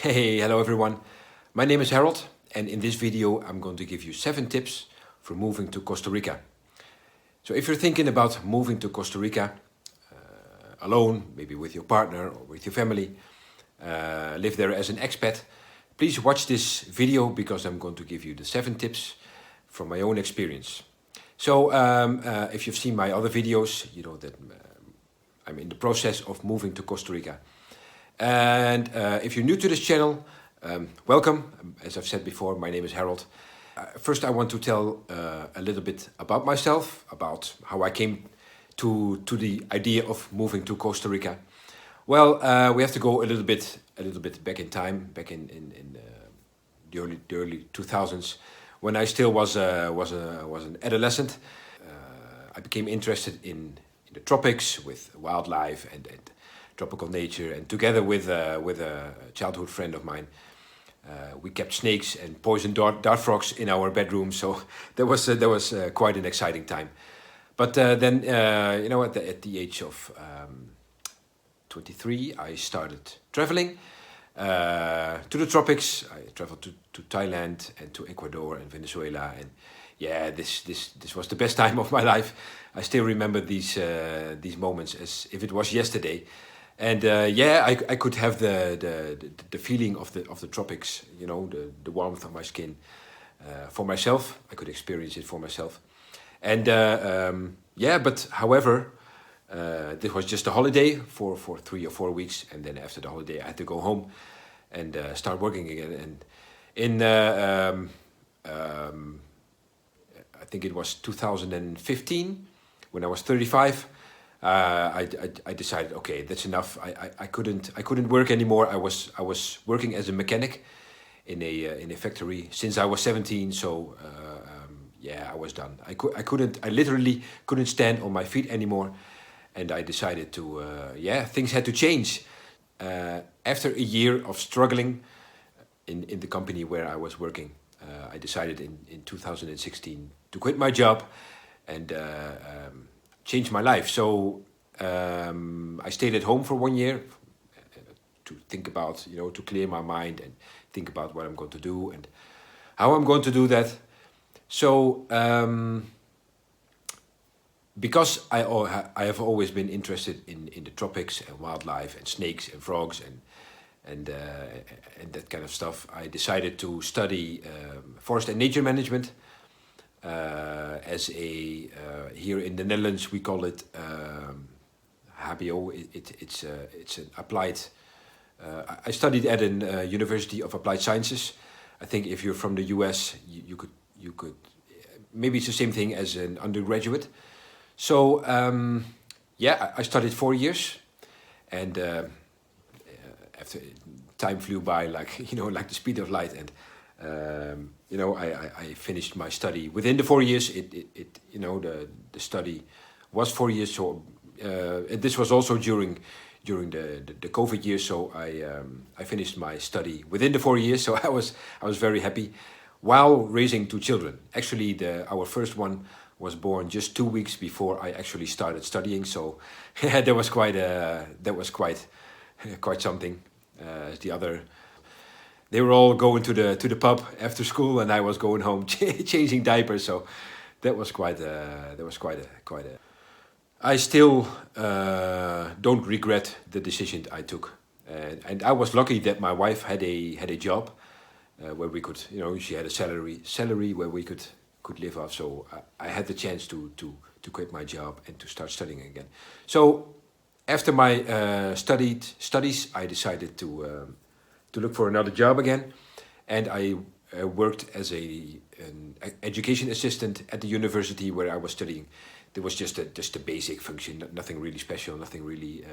Hey, hello everyone. My name is Harold, and in this video I'm going to give you 7 tips for moving to Costa Rica. So if you're thinking about moving to Costa Rica alone, maybe with your partner or with your family, live there as an expat, please watch this video because I'm going to give you the 7 tips from my own experience. So if you've seen my other videos, you know that I'm in the process of moving to Costa Rica. And if you're new to this channel, welcome. As I've said before, my name is Harold. First, I want to tell a little bit about myself, about how I came to the idea of moving to Costa Rica. Well, we have to go a little bit back in time, back in the early 2000s, when I still was an adolescent. I became interested in the tropics with wildlife and tropical nature, and together with a childhood friend of mine, we kept snakes and poison dart frogs in our bedroom. So that was quite an exciting time. But then you know, at the age of 23, I started traveling to the tropics. I traveled to Thailand and to Ecuador and Venezuela, and yeah, this was the best time of my life. I still remember these moments as if it was yesterday. And yeah, I could have the feeling of the tropics, you know, the warmth of my skin for myself. I could experience it for myself. And yeah, but however, this was just a holiday for 3 or 4 weeks, and then after the holiday, I had to go home and start working again. And in I think it was 2015, when I was 35. I decided, okay, that's enough. I couldn't work anymore. I was working as a mechanic in a factory since I was 17. So yeah, I was done. I literally couldn't stand on my feet anymore, and I decided to yeah, things had to change. After a year of struggling in the company where I was working, I decided in 2016 to quit my job and changed my life. So I stayed at home for 1 year to think about, you know, to clear my mind and think about what I'm going to do and how I'm going to do that. So because I have always been interested in the tropics and wildlife and snakes and frogs and that kind of stuff, I decided to study forest and nature management. As a here in the Netherlands we call it HBO. It's an applied. I studied at an University of Applied Sciences. I think if you're from the US, you could maybe it's the same thing as an undergraduate. So yeah, I studied 4 years, and after time flew by like, you know, like the speed of light, and you know, I finished my study within the 4 years. It you know, the study was 4 years. So this was also during the COVID years. So I finished my study within the 4 years. So I was very happy while raising 2 children. Actually, our first one was born just 2 weeks before I actually started studying. So that was quite something. The other, they were all going to the pub after school, and I was going home changing diapers. So that was quite a. I still don't regret the decision I took, and I was lucky that my wife had a job where we could, you know, she had a salary where we could live off. So I had the chance to quit my job and to start studying again. So after my studies, I decided to look for another job again, and I worked as an education assistant at the university where I was studying. There was just a basic function, nothing really special, nothing really,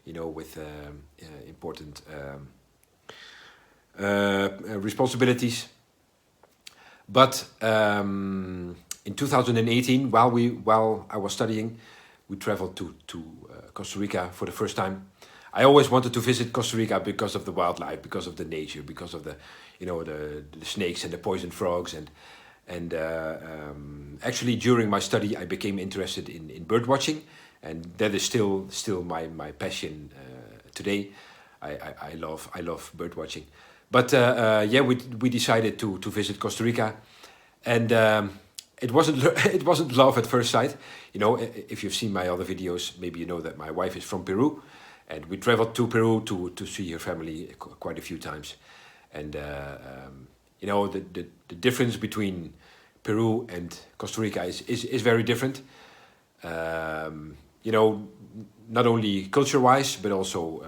you know, with important responsibilities. But in 2018, while I was studying, we traveled to Costa Rica for the first time. I always wanted to visit Costa Rica because of the wildlife, because of the nature, because of the, you know, the snakes and the poison frogs, and actually during my study I became interested in bird watching, and that is still my passion today. I love bird watching. But yeah, we decided to visit Costa Rica, and it wasn't it wasn't love at first sight. You know, if you've seen my other videos, maybe you know that my wife is from Peru, and we traveled to Peru to see her family quite a few times, and you know the difference between Peru and Costa Rica is very different. You know, not only culture-wise but also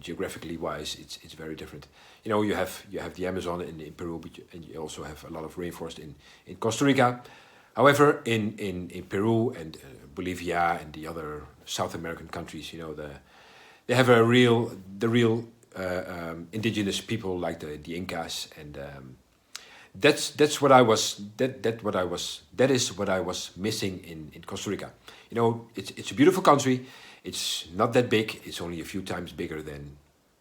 geographically wise, it's very different. You know, you have the Amazon in Peru, but and you also have a lot of rainforest in Costa Rica. However, in Peru and Bolivia and the other South American countries, you know, they have the real indigenous people like the Incas, and that's what I was that is what I was missing in Costa Rica. You know, it's a beautiful country. It's not that big. It's only a few times bigger than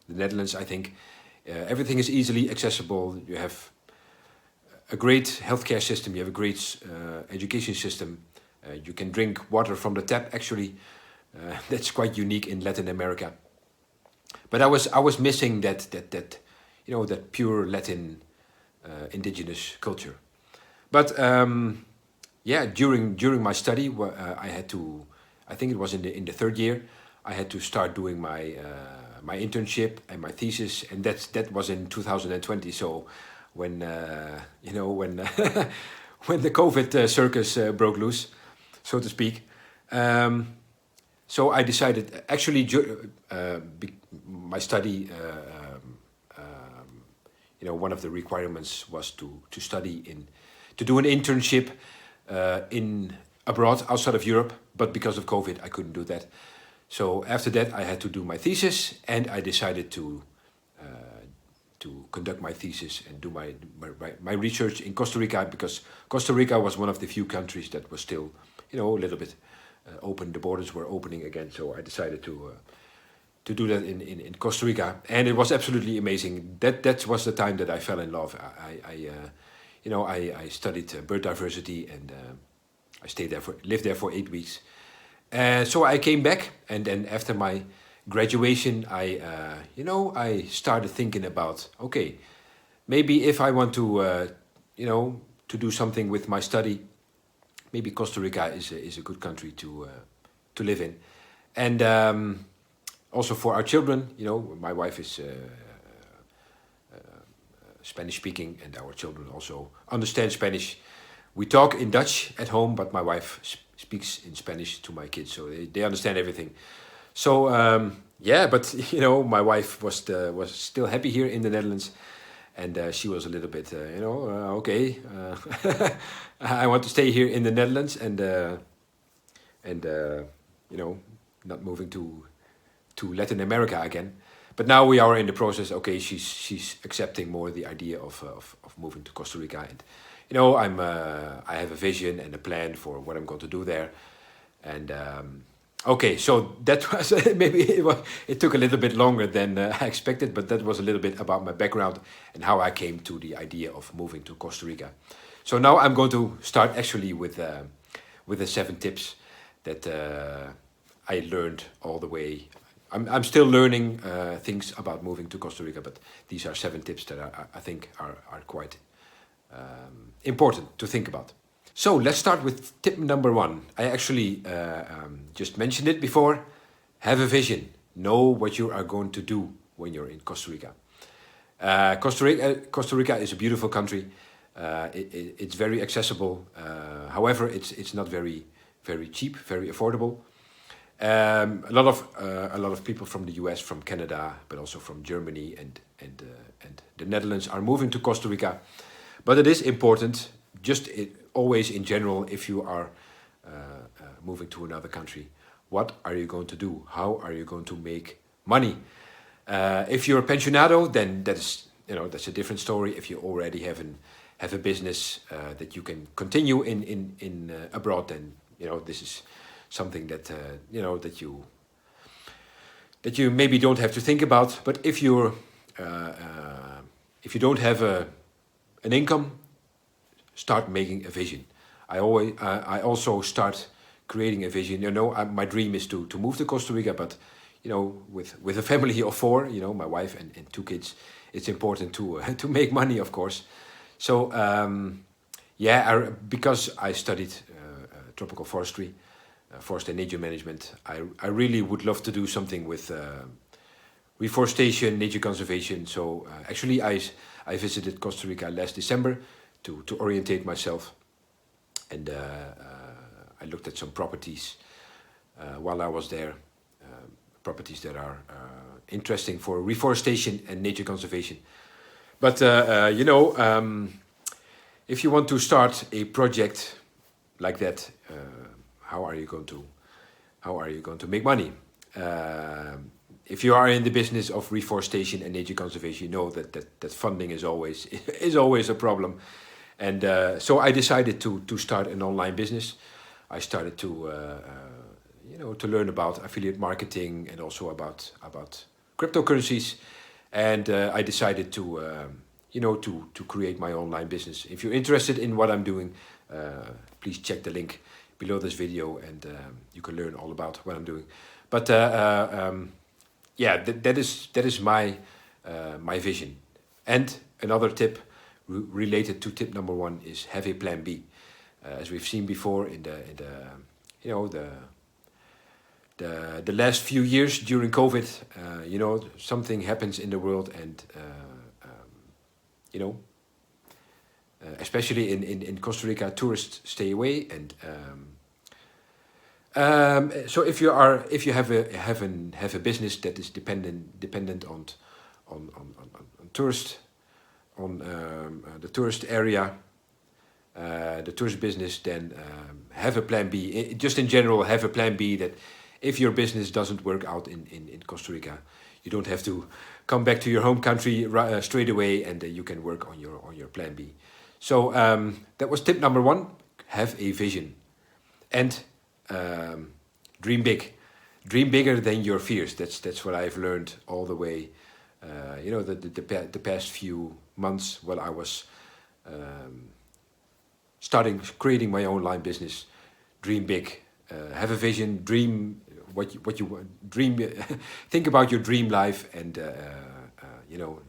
the Netherlands, I think. Everything is easily accessible. You have a great healthcare system. You have a great education system. You can drink water from the tap. Actually, that's quite unique in Latin America. But I was missing that you know, that pure Latin indigenous culture. But yeah, during my study, I had to. I think it was in the third year. I had to start doing my internship and my thesis, and that was in 2020. So when you know, when when the COVID circus broke loose, so to speak. So I decided, actually, my study, you know, one of the requirements was to study to do an internship in abroad, outside of Europe. But because of COVID, I couldn't do that. So after that, I had to do my thesis, and I decided to conduct my thesis and do my research in Costa Rica, because Costa Rica was one of the few countries that was still, you know, a little bit open. The borders were opening again, so I decided to do that in Costa Rica, and it was absolutely amazing. That was the time that I fell in love. You know, I studied bird diversity, and I lived there for 8 weeks. So I came back, and then after my graduation, you know, I started thinking about, okay, maybe if I want to, you know, to do something with my study, maybe Costa Rica is a good country to live in, and also for our children. You know, my wife is Spanish speaking, and our children also understand Spanish. We talk in Dutch at home, but my wife speaks in Spanish to my kids, so they understand everything. So yeah, but you know, my wife was still happy here in the Netherlands, and she was a little bit, you know, okay, I want to stay here in the Netherlands, and you know, not moving to Latin America again. But now we are in the process. Okay, she's accepting more the idea of moving to Costa Rica, and you know, I have a vision and a plan for what I'm going to do there, and okay, so that was maybe it took a little bit longer than I expected, but that was a little bit about my background and how I came to the idea of moving to Costa Rica. So now I'm going to start actually with the 7 tips that I learned all the way. I'm still learning things about moving to Costa Rica, but these are 7 tips that I think are quite important to think about. So let's start with tip number 1. I actually just mentioned it before. Have a vision. Know what you are going to do when you're in Costa Rica. Costa Rica is a beautiful country. It's very accessible. However, it's not very cheap, very affordable. A lot of people from the US, from Canada, but also from Germany and the Netherlands are moving to Costa Rica. But it is important, always in general, if you are moving to another country, what are you going to do? How are you going to make money? If you're a pensionado, then that's a different story. If you already have a business that you can continue in abroad, then this is something that that you maybe don't have to think about. But if you don't have an income, start making a vision. I also start creating a vision. My dream is to move to Costa Rica, but with a family of four, my wife and two kids, it's important to to make money, of course. So because I studied tropical forestry, forest and nature management, I really would love to do something with reforestation, nature conservation. So actually, I visited Costa Rica last December to orientate myself, and I looked at some properties while I was there, properties that are interesting for reforestation and nature conservation. But if you want to start a project like that, how are you going to make money? If you are in the business of reforestation and nature conservation, you know that funding is always is always a problem. And so I decided to start an online business. I started to learn about affiliate marketing and also about cryptocurrencies. And I decided to create my online business. If you're interested in what I'm doing, please check the link below this video, and you can learn all about what I'm doing. But that is my vision. And another tip related to tip number one is have a plan B. As we've seen before in the last few years during COVID, something happens in the world, and especially in Costa Rica, tourists stay away, and so if you have a business that is dependent on tourist, on the tourist area, the tourist business, then have a plan B. Just in general, have a plan B, that if your business doesn't work out in Costa Rica, you don't have to come back to your home country straight away, and you can work on your plan B. So that was tip number one: have a vision, and dream big, dream bigger than your fears. That's what I've learned all the way. The past few months while I was creating my online business. Dream big, have a vision, dream what you want, dream. Think about your dream life, and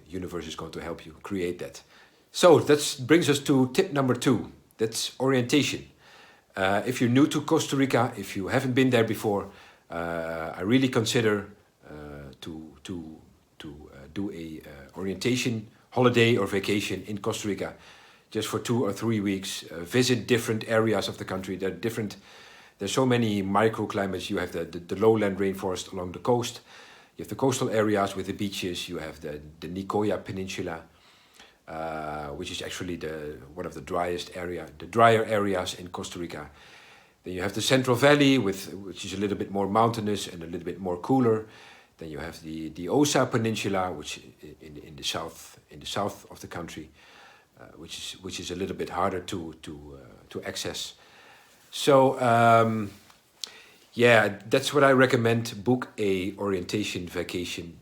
universe is going to help you create that. So that brings us to tip number two. That's orientation. If you're new to Costa Rica, if you haven't been there before, I really consider to do a orientation holiday or vacation in Costa Rica, just for 2 or 3 weeks. Visit different areas of the country. There's so many microclimates. You have the lowland rainforest along the coast. You have the coastal areas with the beaches. You have the Nicoya Peninsula, which is actually one of the drier areas in Costa Rica. Then you have the Central Valley, which is a little bit more mountainous and a little bit more cooler. Then you have the Osa Peninsula, which in the south of the country, which is a little bit harder to access. So that's what I recommend. Book a orientation vacation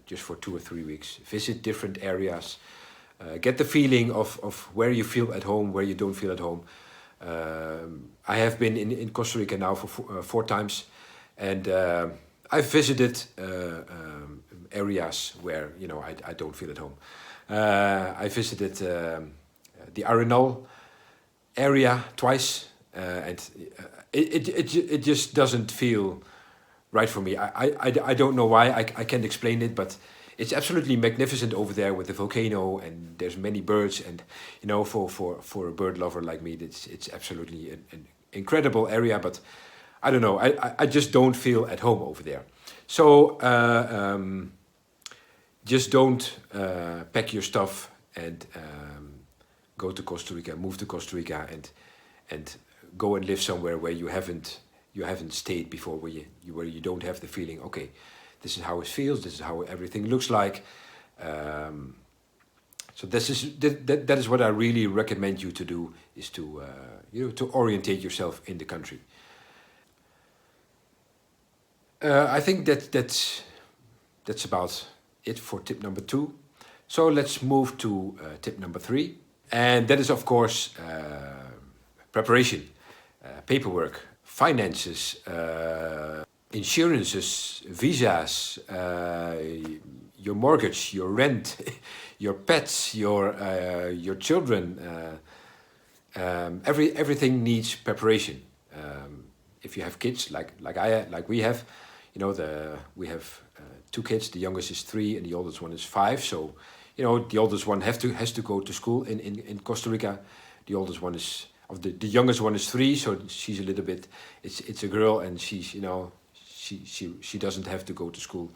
just for 2 or 3 weeks. Visit different areas. Get the feeling of where you feel at home, where you don't feel at home. I have been in Costa Rica now for 4 times, and I've visited areas where I don't feel at home. I visited the Arenal area twice, and it just doesn't feel right for me. I don't know why. I can't explain it, but it's absolutely magnificent over there with the volcano, and there's many birds, and for a bird lover like me, it's absolutely an incredible area. But I don't know. I just don't feel at home over there. So just don't pack your stuff and go to Costa Rica, move to Costa Rica, and go and live somewhere where you haven't stayed before, where you don't have the feeling, okay, this is how it feels, this is how everything looks like. So that is what I really recommend you to do, is to orientate yourself in the country. I think that's about it for tip number 2. So let's move to tip number 3, and that is, of course, preparation, paperwork, finances. insurances, visas, your mortgage, your rent, your pets, your children. Everything needs preparation. If you have kids like we have, we have two kids. The youngest is 3 and the oldest one is 5. So, the oldest one has to go to school in Costa Rica. The oldest one is the youngest one is 3, so she's a little bit. It's a girl, and she's she doesn't have to go to school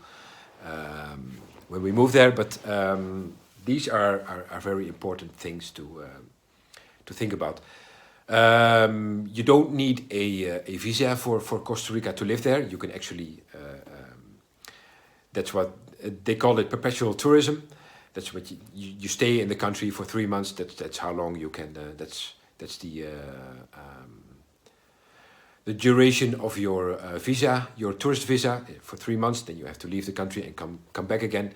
when we move there. But these are very important things to think about. You don't need a visa for Costa Rica to live there. You can actually, that's what they call it, perpetual tourism. That's what you stay in the country for 3 months. That's how long you can. That's the duration of your visa, your tourist visa, for 3 months. Then you have to leave the country and come back again.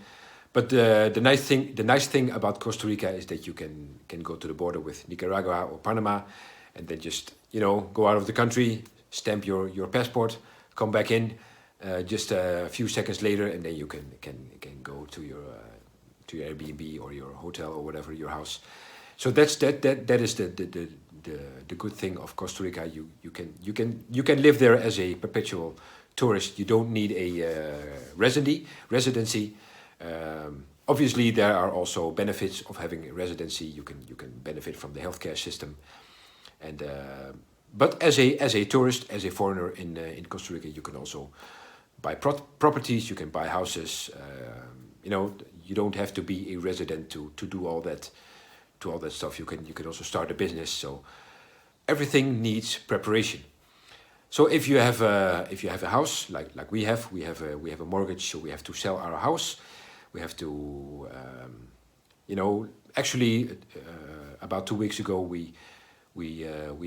But the nice thing about Costa Rica is that you can go to the border with Nicaragua or Panama, and then just go out of the country, stamp your passport, come back in just a few seconds later, and then you can go to your Airbnb or your hotel or whatever, your house. So that is the good thing of Costa Rica. You can live there as a perpetual tourist. You don't need a residency. Obviously, there are also benefits of having a residency. You can benefit from the healthcare system, and but as a tourist, as a foreigner in Costa Rica, you can also buy properties. You can buy houses. You don't have to be a resident to do all that stuff. You can also start a business. So everything needs preparation. So if you have a house like we have a mortgage, so we have to sell our house. We have to, actually, about 2 weeks ago, we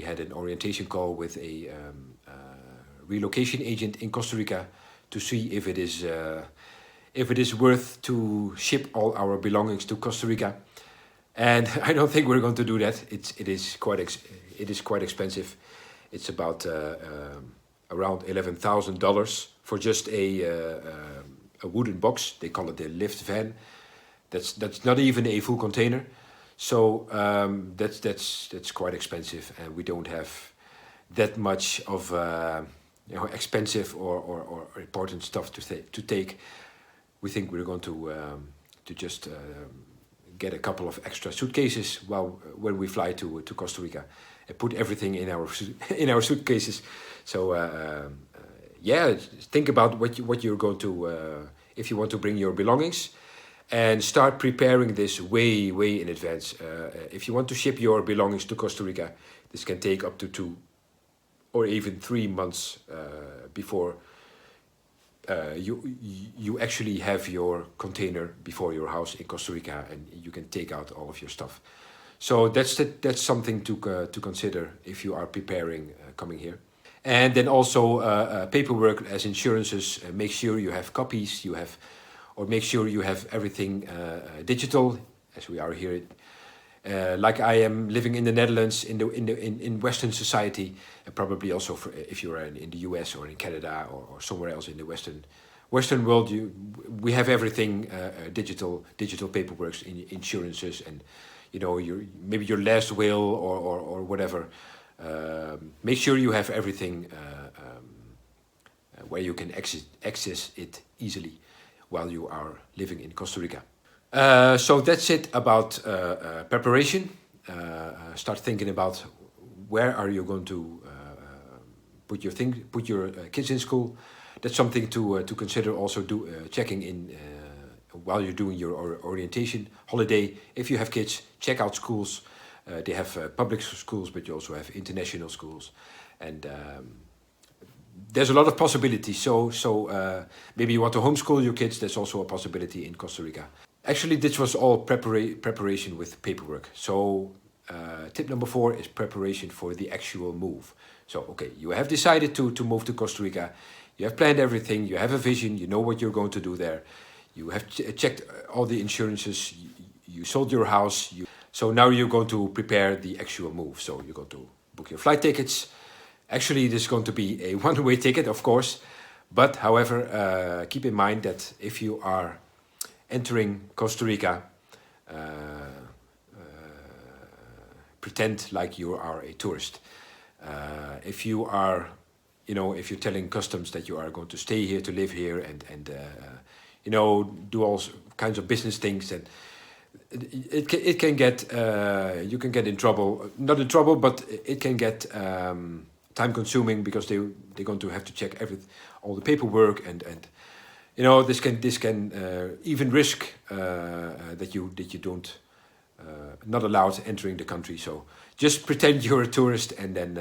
had an orientation call with a relocation agent in Costa Rica to see if it is worth to ship all our belongings to Costa Rica. And I don't think we're going to do that. It is quite expensive. It's about around $11,000 for just a wooden box. They call it the lift van. That's not even a full container. So that's quite expensive, and we don't have that much of expensive or important stuff to take. We think we're going to just get a couple of extra suitcases when we fly to Costa Rica, and put everything in our suitcases. So think about what you're going to if you want to bring your belongings, and start preparing this way in advance. If you want to ship your belongings to Costa Rica, this can take up to 2 or even 3 months before you actually have your container before your house in Costa Rica, and you can take out all of your stuff. So that's something to consider if you are preparing coming here. And then also paperwork as insurances. Make sure you have copies. Or make sure you have everything digital, as we are here. Like I am living in the Netherlands, in Western society, and probably also if you are in the US or in Canada or somewhere else in the Western world, we have everything digital paperwork, insurances, and maybe your last will or whatever. Make sure you have everything where you can access it easily while you are living in Costa Rica. So that's it about preparation. Start thinking about where are you going to put your kids in school. That's something to consider. Also checking in while you're doing your orientation holiday. If you have kids, check out schools. They have public schools, but you also have international schools, and there's a lot of possibilities. So maybe you want to homeschool your kids. There's also a possibility in Costa Rica. Actually, this was all preparation with paperwork. So tip number 4 is preparation for the actual move. So okay, you have decided to move to Costa Rica. You have planned everything. You have a vision. You know what you're going to do there. You have checked all the insurances. You sold your house. So now you're going to prepare the actual move. So you're going to book your flight tickets. Actually, this is going to be a one-way ticket, of course, But however, keep in mind that if you are entering Costa Rica, pretend like you are a tourist. If you are, if you're telling customs that you are going to stay here, to live here, and do all kinds of business things, and it can get you can get in trouble. Not in trouble, but it can get time consuming, because they're going to have to check all the paperwork, and this can even risk that you don't not allowed entering the country. So just pretend you're a tourist, and then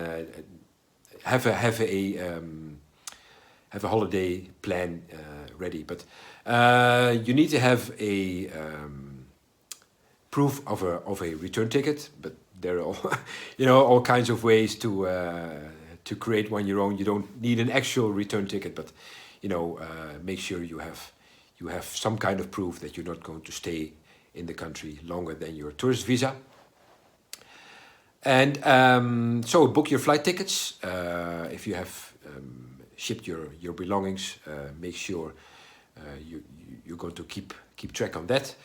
have a holiday plan ready. But you need to have a proof of a return ticket. But there are all all kinds of ways to create one your own. You don't need an actual return ticket, but make sure you have some kind of proof that you're not going to stay in the country longer than your tourist visa. And so book your flight tickets. If you have shipped your belongings, make sure you're going to keep track on that.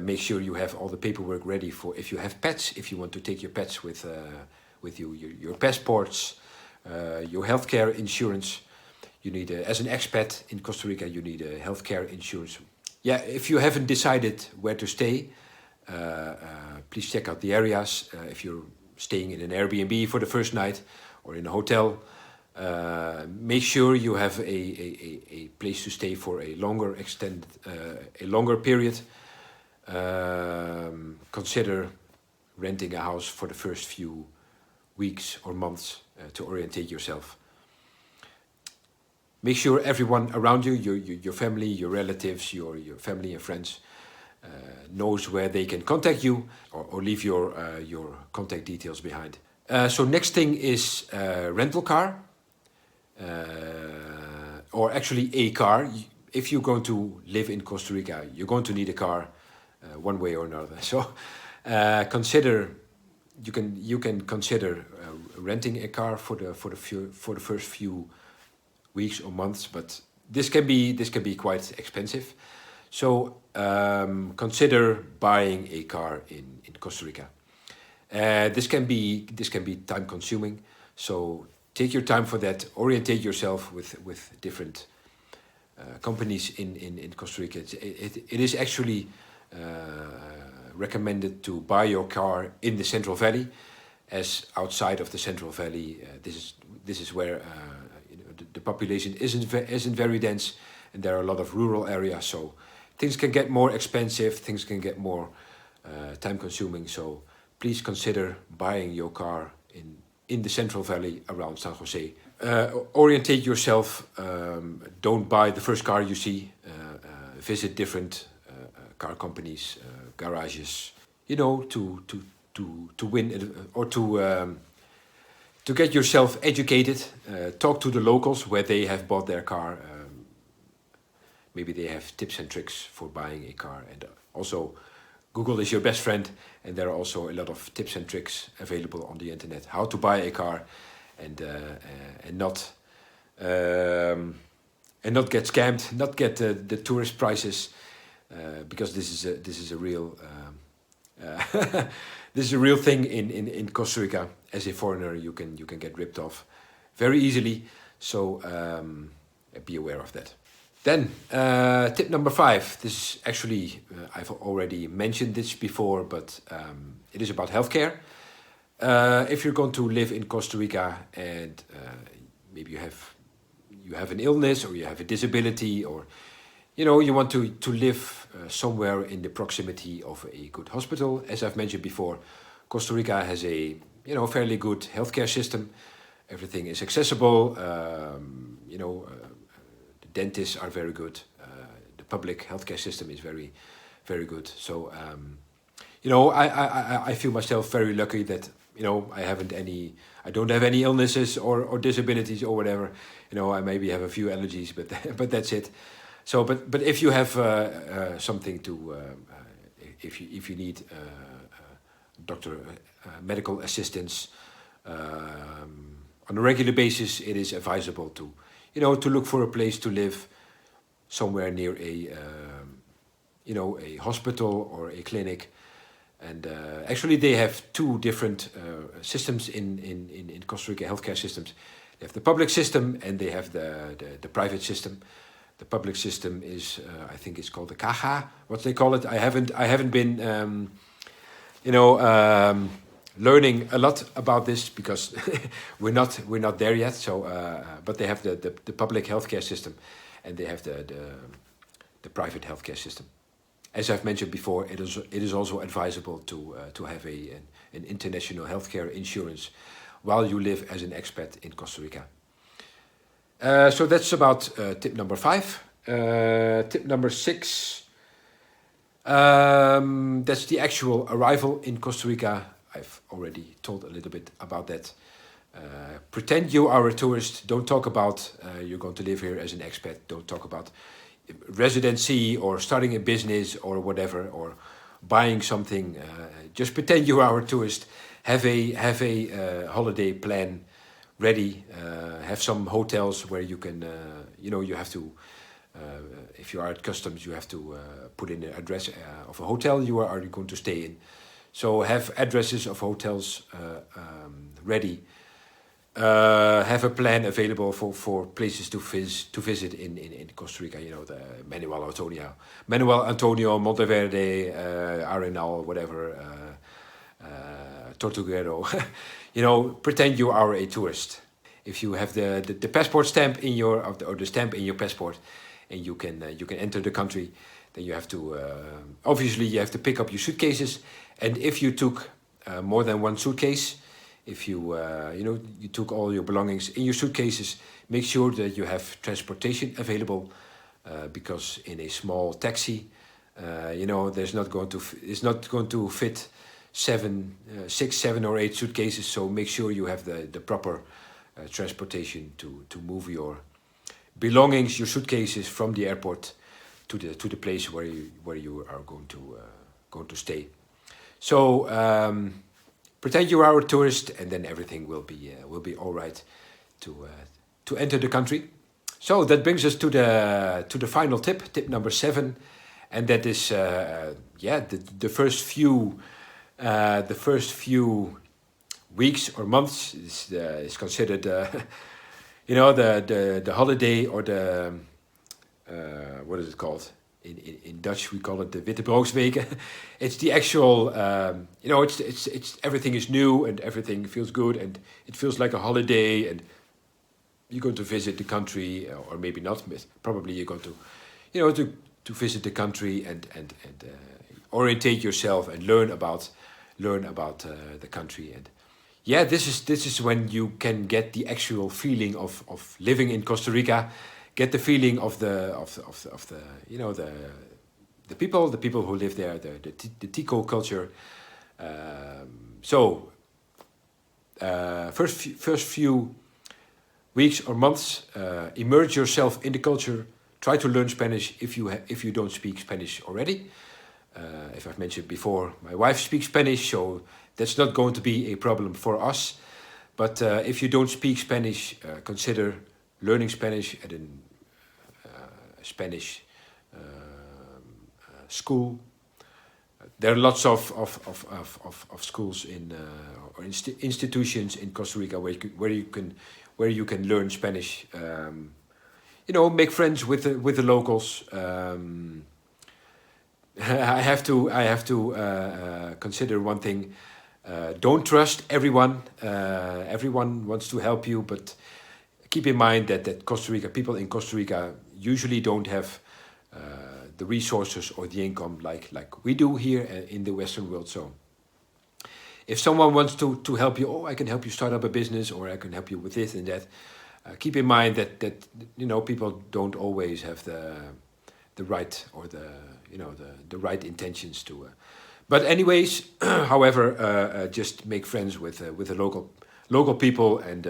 Make sure you have all the paperwork ready for if you have pets, if you want to take your pets with you, your passports, your healthcare insurance. You need, as an expat in Costa Rica, you need a healthcare insurance. Yeah, if you haven't decided where to stay, please check out the areas. If you're staying in an Airbnb for the first night, or in a hotel, make sure you have a place to stay for a longer period. Consider renting a house for the first few weeks or months to orientate yourself. Make sure everyone around you, your family, your relatives, your family and friends, knows where they can contact you, or leave your contact details behind. So next thing is rental car, or actually a car. If you're going to live in Costa Rica, you're going to need a car, one way or another. So you can consider renting a car for the first few weeks or months, but this can be quite expensive. So consider buying a car in Costa Rica. This can be time consuming. So take your time for that. Orientate yourself with different companies in Costa Rica. It is actually recommended to buy your car in the Central Valley, as outside of the Central Valley, this is where the population isn't very dense, and there are a lot of rural areas. So things can get more expensive. Things can get more time consuming. So please consider buying your car in the Central Valley around San Jose. Orientate yourself. Don't buy the first car you see. Visit different car companies, garages, to win or to get yourself educated. Talk to the locals where they have bought their car. Maybe they have tips and tricks for buying a car. And also, Google is your best friend, and there are also a lot of tips and tricks available on the internet how to buy a car, and not get scammed, not get the tourist prices, because this is a real this is a real thing in Costa Rica. As a foreigner, you can get ripped off very easily. So be aware of that. Then tip number 5. This is actually I've already mentioned this before, but it is about healthcare. If you're going to live in Costa Rica and maybe you have an illness, or you have a disability, or you want to live somewhere in the proximity of a good hospital. As I've mentioned before, Costa Rica has a fairly good healthcare system. Everything is accessible. The dentists are very good. The public healthcare system is very, very good. So I feel myself very lucky that I don't have any illnesses or disabilities or whatever. I maybe have a few allergies, but that's it. So, but if you have something to, if you need medical assistance on a regular basis, it is advisable to to look for a place to live somewhere near a hospital or a clinic. And actually, they have two different systems in Costa Rica, healthcare systems. They have the public system and they have the private system. The public system is, I think it's called the Caja, what they call it. I haven't been, learning a lot about this because we're not there yet. So, but they have the public healthcare system, and they have the private healthcare system. As I've mentioned before, it is also advisable to have an international healthcare insurance while you live as an expat in Costa Rica. So that's about tip number 5. Tip number 6, that's the actual arrival in Costa Rica. I've already told a little bit about that. Pretend you are a tourist. Don't talk about you're going to live here as an expat. Don't talk about residency or starting a business or whatever, or buying something. Just pretend you are a tourist. Have a holiday plan ready. Have some hotels where you can, you have to, if you are at customs, you have to put in the address of a hotel you are going to stay in. So have addresses of hotels ready. Have a plan available for places to visit in Costa Rica. The Manuel Antonio, Monteverde, Arenal, whatever, Tortuguero. Pretend you are a tourist. If you have the passport stamp in or the stamp in your passport, and you can enter the country, then you have to obviously you have to pick up your suitcases. And if you took more than one suitcase, if you you took all your belongings in your suitcases, make sure that you have transportation available, because in a small taxi, it's not going to fit 6, 7, or 8 suitcases. So make sure you have the proper transportation to move your belongings, your suitcases, from the airport to the place where you are going to stay. So pretend you are a tourist, and then everything will be all right to enter the country. So that brings us to the final tip number 7, and that is the first few weeks or months is considered the holiday, or the what is it called? In Dutch we call it the Wittebroodsweken. It's the actual, it's everything is new and everything feels good and it feels like a holiday, and you're going to visit the country, or maybe not, but probably you're going to, to visit the country and orientate yourself and learn about the country. And yeah, this is when you can get the actual feeling of living in Costa Rica. Get the feeling of the people who live there, the Tico culture. First few weeks or months, immerse yourself in the culture. Try to learn Spanish if you don't speak Spanish already. If I've mentioned before, my wife speaks Spanish, so that's not going to be a problem for us. But if you don't speak Spanish, consider learning Spanish at a Spanish school. There are lots of schools or institutions in Costa Rica where you can learn Spanish. Make friends with the locals. I have to consider one thing. Don't trust everyone. Everyone wants to help you, but keep in mind that Costa Rica people in Costa Rica usually don't have the resources or the income like we do here in the Western world. So if someone wants to help you, I can help you start up a business, or I can help you with this and that. Keep in mind that people don't always have the right or the right intentions to. But anyways, however, just make friends with the local people and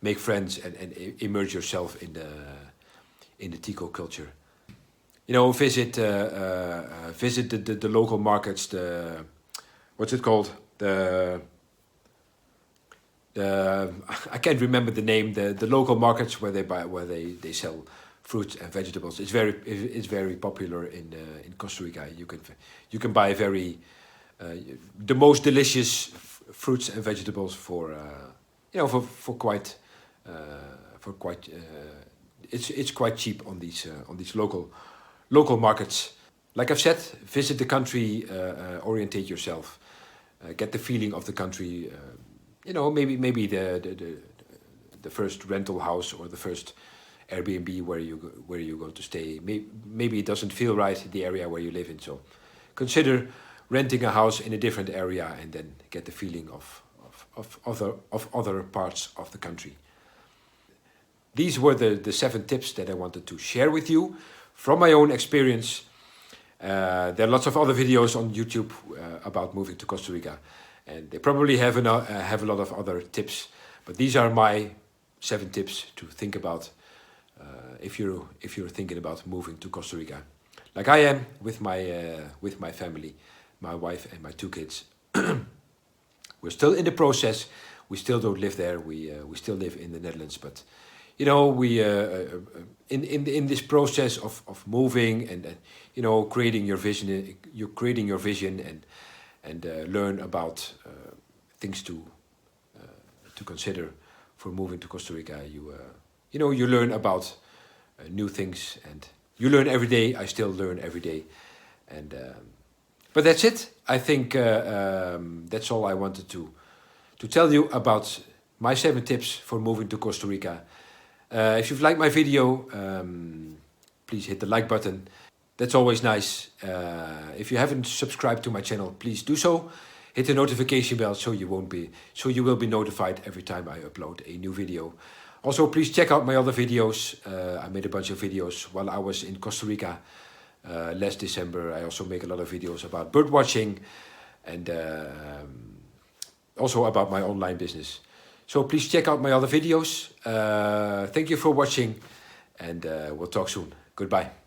make friends and immerse yourself in the Tico culture. Visit the local markets. What's it called? I can't remember the name. The local markets where they sell fruits and vegetables. It's very popular in Costa Rica. You can buy the most delicious fruits and vegetables for for quite it's quite cheap on these local markets. Like I've said, visit the country, orientate yourself, get the feeling of the country. Maybe the first rental house or the first Airbnb where you go to stay. Maybe it doesn't feel right, the area where you live in. So consider renting a house in a different area and then get the feeling of other parts of the country. These were the 7 tips that I wanted to share with you from my own experience. There are lots of other videos on YouTube about moving to Costa Rica, and they probably have a lot of other tips. But these are my 7 tips to think about if you're thinking about moving to Costa Rica, like I am with my family, my wife and my 2 kids. We're still in the process. We still don't live there. We still live in the Netherlands, but we in this process of moving and creating your vision. You're creating your vision and learn about things to consider for moving to Costa Rica. You learn about new things, and you learn every day. I still learn every day, and but that's it. I think that's all I wanted to tell you about my 7 tips for moving to Costa Rica. If you've liked my video, please hit the like button. That's always nice. If you haven't subscribed to my channel, please do so. Hit the notification bell so you will be notified every time I upload a new video. Also, please check out my other videos. I made a bunch of videos while I was in Costa Rica last December. I also make a lot of videos about bird watching and also about my online business. So please check out my other videos. Thank you for watching, and we'll talk soon. Goodbye.